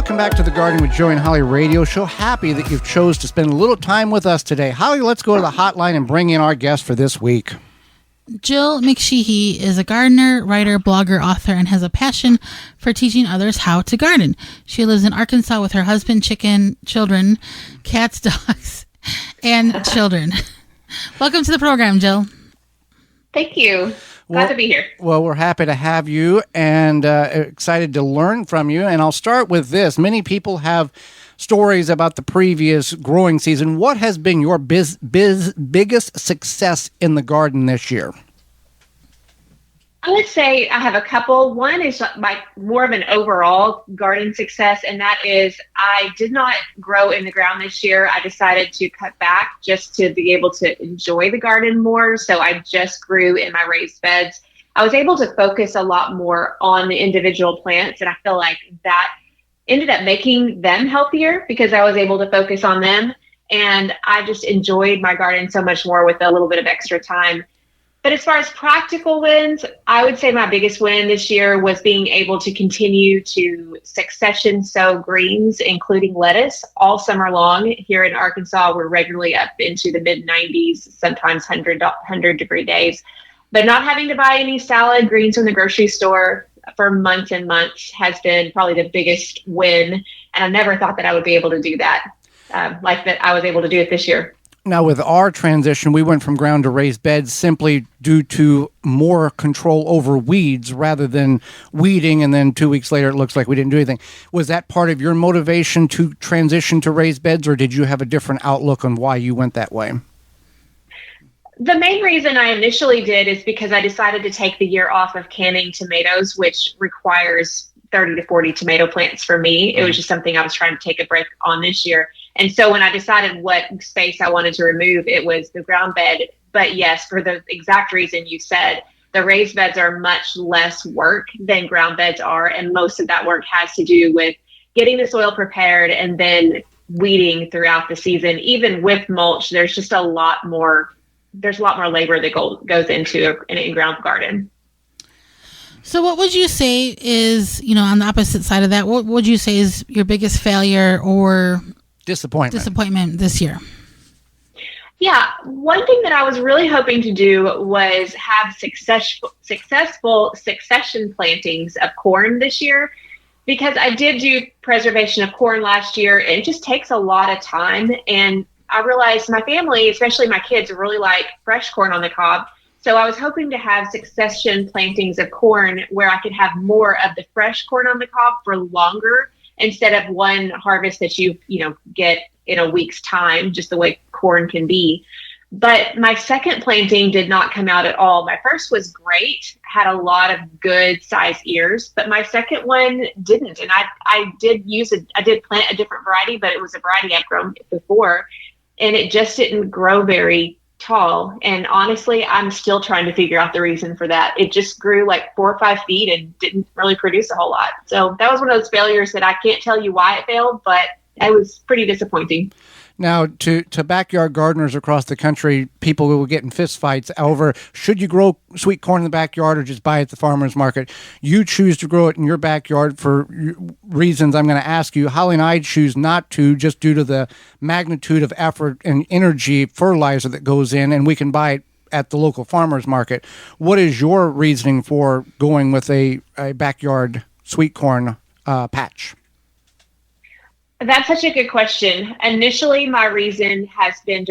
Welcome back to the Gardening with Joy and Holly radio show. Happy that you've chose to spend a little time with us today. Holly, let's go to the hotline and bring in our guest for this week. Jill McSheehy is a gardener, writer, blogger, author, and has a passion for teaching others how to garden. She lives in Arkansas with her husband, chicken, children, cats, dogs, and children. Welcome to the program, Jill. Thank you. Glad to be here. Well, we're happy to have you and excited to learn from you. And I'll start with this. Many people have stories about the previous growing season. What has been your biggest success in the garden this year? I would say I have a couple. One is more of an overall garden success, and that is I did not grow in the ground this year. I decided to cut back just to be able to enjoy the garden more. So I just grew in my raised beds. I was able to focus a lot more on the individual plants, and I feel like that ended up making them healthier because I was able to focus on them. And I just enjoyed my garden so much more with a little bit of extra time. But as far as practical wins, I would say my biggest win this year was being able to continue to succession sow greens, including lettuce, all summer long. Here in Arkansas, we're regularly up into the mid-90s, sometimes 100 degree days. But not having to buy any salad greens from the grocery store for months and months has been probably the biggest win. And I never thought that I would be able to do that, like that I was able to do it this year. Now, with our transition, we went from ground to raised beds simply due to more control over weeds rather than weeding, and then 2 weeks later, it looks like we didn't do anything. Was that part of your motivation to transition to raised beds, or did you have a different outlook on why you went that way? The main reason I initially did is because I decided to take the year off of canning tomatoes, which requires 30 to 40 tomato plants for me. It was just something I was trying to take a break on this year. And so when I decided what space I wanted to remove, it was the ground bed. But yes, for the exact reason you said, the raised beds are much less work than ground beds are. And most of that work has to do with getting the soil prepared and then weeding throughout the season. Even with mulch, there's just a lot more labor that goes into an in-ground garden. So what would you say is, on the opposite side of that, what would you say is your biggest failure or disappointment this year? Yeah, one thing that I was really hoping to do was have successful succession plantings of corn this year, because I did do preservation of corn last year, and it just takes a lot of time. And I realized my family, especially my kids, really like fresh corn on the cob. So I was hoping to have succession plantings of corn where I could have more of the fresh corn on the cob for longer, instead of one harvest that you get in a week's time, just the way corn can be. But my second planting did not come out at all. My first was great, had a lot of good sized ears, but my second one didn't. And I did plant a different variety, but it was a variety I'd grown before, and it just didn't grow very tall. And honestly, I'm still trying to figure out the reason for that. It just grew like 4 or 5 feet and didn't really produce a whole lot. So that was one of those failures that I can't tell you why it failed, but it was pretty disappointing. Now, to backyard gardeners across the country, people will get in fist fights over should you grow sweet corn in the backyard or just buy it at the farmer's market. You choose to grow it in your backyard for reasons I'm going to ask you. Holly and I choose not to, just due to the magnitude of effort and energy fertilizer that goes in, and we can buy it at the local farmer's market. What is your reasoning for going with a backyard sweet corn patch? That's such a good question. Initially, my reason has been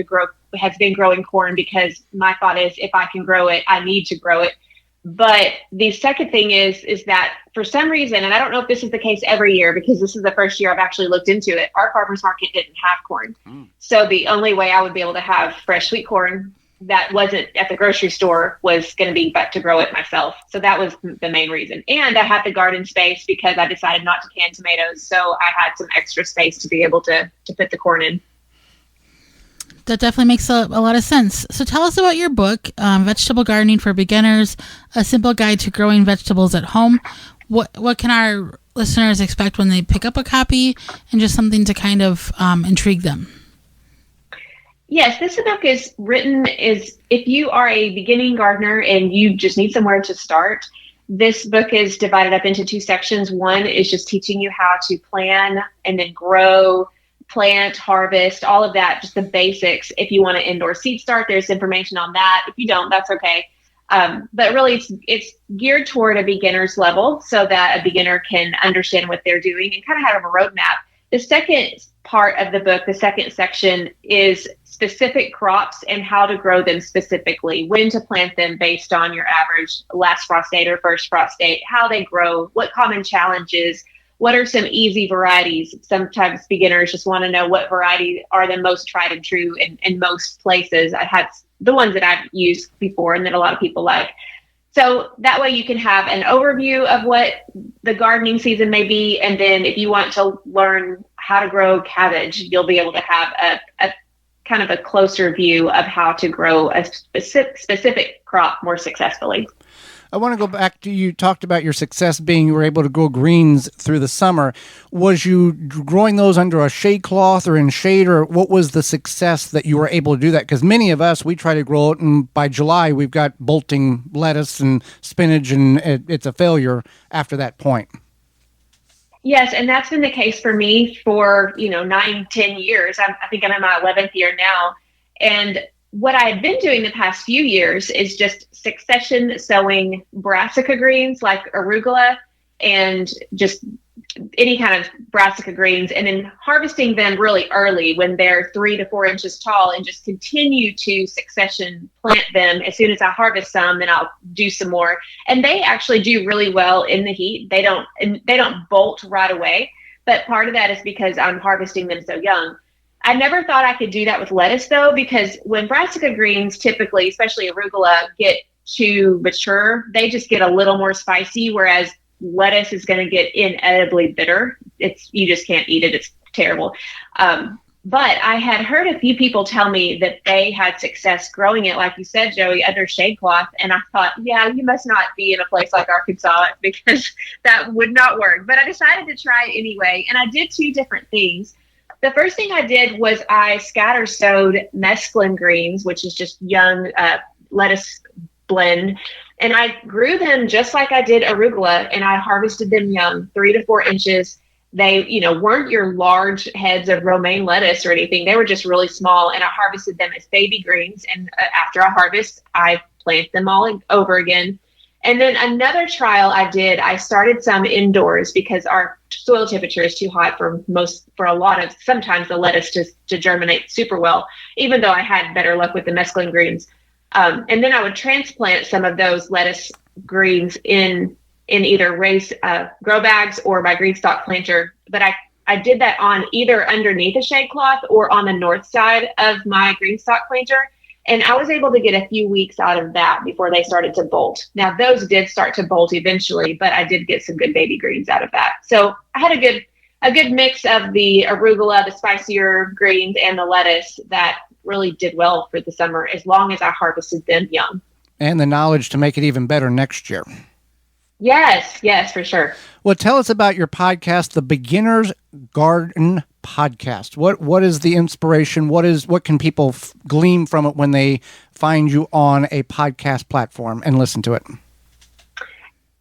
growing corn, because my thought is if I can grow it, I need to grow it. But the second thing is that for some reason, and I don't know if this is the case every year, because this is the first year I've actually looked into it, our farmer's market didn't have corn. So the only way I would be able to have fresh sweet corn that wasn't at the grocery store was going to be but to grow it myself. So that was the main reason. And I had the garden space because I decided not to can tomatoes. So I had some extra space to be able to put the corn in. That definitely makes a lot of sense. So tell us about your book, Vegetable Gardening for Beginners, a simple guide to growing vegetables at home. What can our listeners expect when they pick up a copy, and just something to kind of intrigue them? Yes, this book if you are a beginning gardener and you just need somewhere to start, this book is divided up into 2 sections. One is just teaching you how to plan and then grow, plant, harvest, all of that, just the basics. If you want to indoor seed start, there's information on that. If you don't, that's okay. But really, it's geared toward a beginner's level so that a beginner can understand what they're doing and kind of have a roadmap. The second part of the book, the second section, is specific crops and how to grow them specifically, when to plant them based on your average last frost date or first frost date, how they grow, what common challenges, what are some easy varieties. Sometimes beginners just want to know what variety are the most tried and true in most places. I had the ones that I've used before and that a lot of people like. So that way you can have an overview of what the gardening season may be. And then if you want to learn how to grow cabbage, you'll be able to have a kind of a closer view of how to grow a specific crop more successfully. I want to go back to, you talked about your success being you were able to grow greens through the summer. Was you growing those under a shade cloth or in shade, or what was the success that you were able to do that? Because many of us, we try to grow it, and by July we've got bolting lettuce and spinach, and it's a failure after that point. Yes, and that's been the case for me for 9-10 years. I think I'm in my 11th year now, and what I had been doing the past few years is just succession sowing brassica greens like arugula and just any kind of brassica greens, and then harvesting them really early when they're 3 to 4 inches tall, and just continue to succession plant them. As soon as I harvest some, then I'll do some more. And they actually do really well in the heat. They don't bolt right away, but part of that is because I'm harvesting them so young. I never thought I could do that with lettuce, though, because when brassica greens typically, especially arugula, get to mature, they just get a little more spicy, whereas lettuce is going to get inedibly bitter. You just can't eat it. It's terrible. But I had heard a few people tell me that they had success growing it, like you said, Joey, under shade cloth. And I thought, yeah, you must not be in a place like Arkansas, because that would not work. But I decided to try it anyway. And I did 2 different things. The first thing I did was I scatter sowed mesclun greens, which is just young lettuce blend. And I grew them just like I did arugula, and I harvested them young, 3 to 4 inches. They, weren't your large heads of romaine lettuce or anything. They were just really small, and I harvested them as baby greens. And after I harvest, I plant them all over again. And then another trial I did, I started some indoors because our soil temperature is too hot for sometimes the lettuce to germinate super well, even though I had better luck with the mesclun greens. And then I would transplant some of those lettuce greens in either raised grow bags or my green stock planter. But I did that on either underneath a shade cloth or on the north side of my green stock planter. And I was able to get a few weeks out of that before they started to bolt. Now, those did start to bolt eventually, but I did get some good baby greens out of that. So I had a good mix of the arugula, the spicier greens, and the lettuce that really did well for the summer, as long as I harvested them young. And the knowledge to make it even better next year. Yes, for sure. Well, tell us about your podcast, the Beginner's Garden Podcast. What is the inspiration? What can people glean from it when they find you on a podcast platform and listen to it?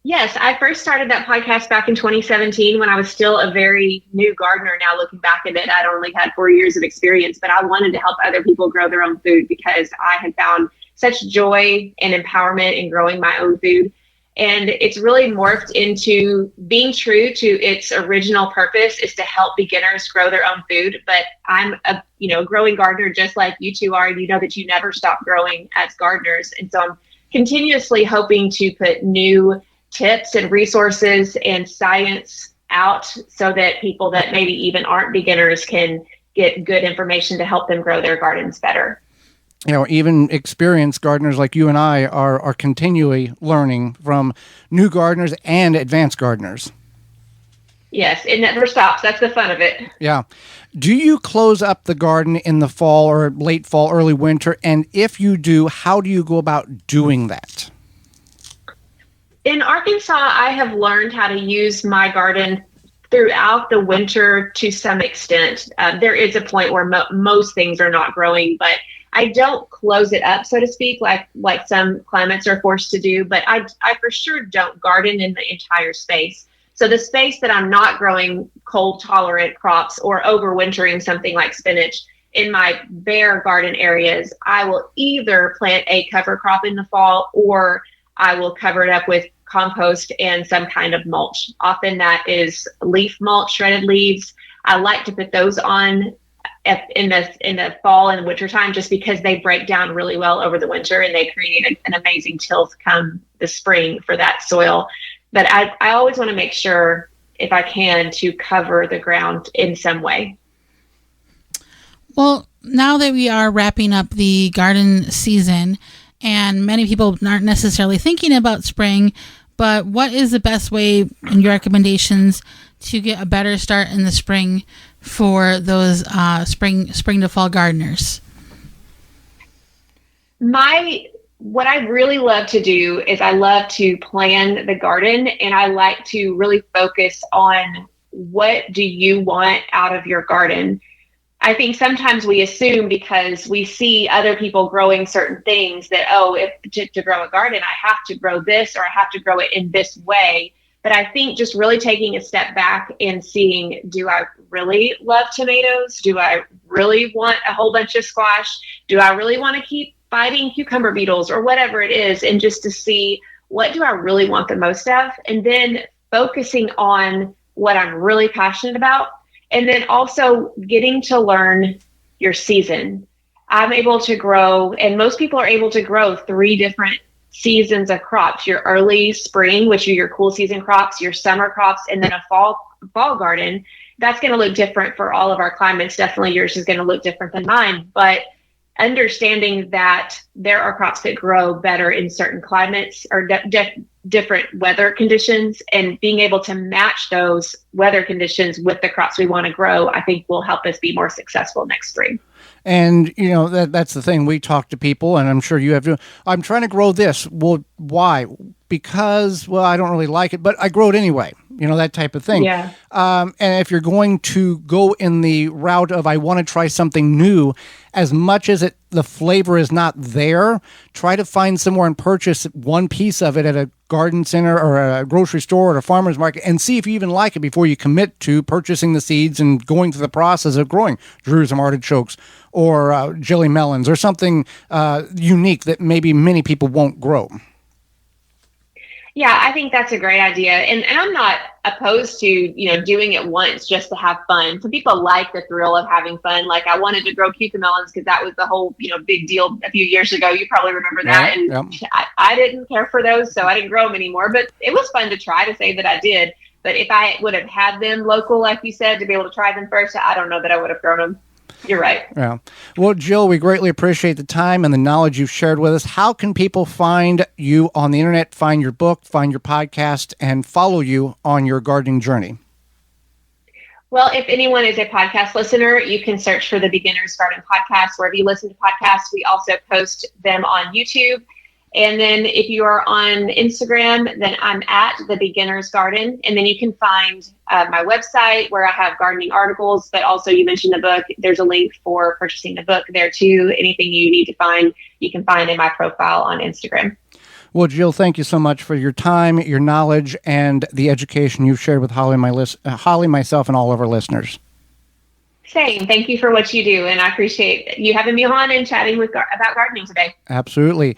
Yes, I first started that podcast back in 2017 when I was still a very new gardener. Now looking back at it, I'd only had 4 years of experience, but I wanted to help other people grow their own food because I had found such joy and empowerment in growing my own food. And it's really morphed into being true to its original purpose, is to help beginners grow their own food. But I'm a growing gardener just like you two are. You know that you never stop growing as gardeners. And so I'm continuously hoping to put new tips and resources and science out so that people that maybe even aren't beginners can get good information to help them grow their gardens better. Even experienced gardeners like you and I are continually learning from new gardeners and advanced gardeners. Yes, it never stops. That's the fun of it. Yeah. Do you close up the garden in the fall or late fall, early winter? And if you do, how do you go about doing that? In Arkansas, I have learned how to use my garden throughout the winter to some extent. There is a point where most things are not growing, but I don't close it up, so to speak, like some climates are forced to do, but I for sure don't garden in the entire space. So the space that I'm not growing cold tolerant crops or overwintering something like spinach in my bare garden areas, I will either plant a cover crop in the fall or I will cover it up with compost and some kind of mulch. Often that is leaf mulch, shredded leaves. I like to put those on in the fall and winter time just because they break down really well over the winter and they create an amazing tilth come the spring for that soil. But I always want to make sure, if I can, to cover the ground in some way. Well, now that we are wrapping up the garden season and many people aren't necessarily thinking about spring, but what is the best way in your recommendations to get a better start in the spring for those spring to fall gardeners? What I really love to do is I love to plan the garden, and I like to really focus on what do you want out of your garden. I think sometimes we assume because we see other people growing certain things that, if to grow a garden, I have to grow this or I have to grow it in this way. But I think just really taking a step back and seeing, do I really love tomatoes? Do I really want a whole bunch of squash? Do I really want to keep fighting cucumber beetles or whatever it is? And just to see, what do I really want the most of? And then focusing on what I'm really passionate about. And then also getting to learn your season. I'm able to grow, and most people are able to grow 3 different seasons of crops: your early spring, which are your cool season crops, your summer crops, and then a fall garden. That's going to look different for all of our climates. Definitely yours is going to look different than mine, but understanding that there are crops that grow better in certain climates or different weather conditions, and being able to match those weather conditions with the crops we want to grow, I think will help us be more successful next spring. And, that's the thing. We talk to people, and I'm sure you have to. I'm trying to grow this. Well, why? Because, I don't really like it, but I grow it anyway. That type of thing. Yeah. And if you're going to go in the route of I want to try something new, as much as the flavor is not there, try to find somewhere and purchase one piece of it at a garden center or a grocery store or a farmer's market and see if you even like it before you commit to purchasing the seeds and going through the process of growing Jerusalem artichokes or jelly melons or something unique that maybe many people won't grow. Yeah, I think that's a great idea. And I'm not opposed to, doing it once just to have fun. Some people like the thrill of having fun. Like I wanted to grow cucumber melons because that was the whole, big deal a few years ago. You probably remember that. And I didn't care for those, so I didn't grow them anymore. But it was fun to try, to say that I did. But if I would have had them local, like you said, to be able to try them first, I don't know that I would have grown them. You're right. Yeah. Well, Jill, we greatly appreciate the time and the knowledge you've shared with us. How can people find you on the internet, find your book, find your podcast, and follow you on your gardening journey? Well, if anyone is a podcast listener, you can search for the Beginner's Garden Podcast wherever you listen to podcasts. We also post them on YouTube. And then if you are on Instagram, then I'm at The Beginner's Garden. And then you can find my website where I have gardening articles, but also you mentioned the book. There's a link for purchasing the book there too. Anything you need to find, you can find in my profile on Instagram. Well, Jill, thank you so much for your time, your knowledge, and the education you've shared with Holly, myself, and all of our listeners. Same. Thank you for what you do. And I appreciate you having me on and chatting about gardening today. Absolutely.